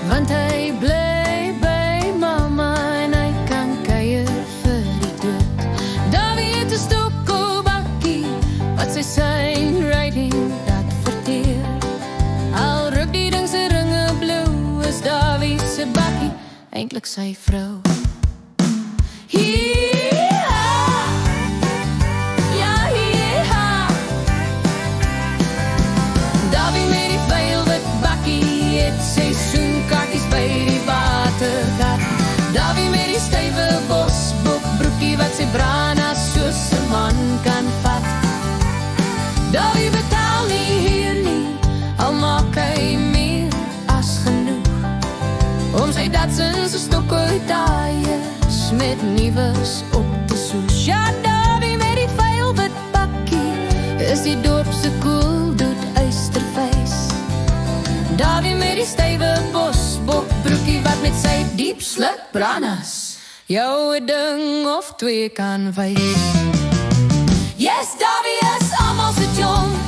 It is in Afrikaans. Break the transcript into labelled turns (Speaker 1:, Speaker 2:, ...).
Speaker 1: Want hy bly by mama en hy kan kuier vir die dood. Davie het 'n stokkelbakkie wat sy signwriting dat verteer. Al ruk die ding se ringe blou, is Davie se bakkie eintlik sy vrou. Davie met die velvet bakkie het seisoenkaartjies by die watergat. Davie met die stywe bosbokbroekie wat sy brana soos 'n man kan vat. Davie betaal nie hier nie, al maak hy meer as genoeg om sy Datsun se stokkuitaaiers met nuwes op te soes. Ja, Davie met die velvet bakkie is die dorp se koeldoet uisterfees. Davie met die stywe bosbokbroekie wat met sy diep sluk branas jou 'n ding of twee kan wys. Yes, Davie is almal se jong.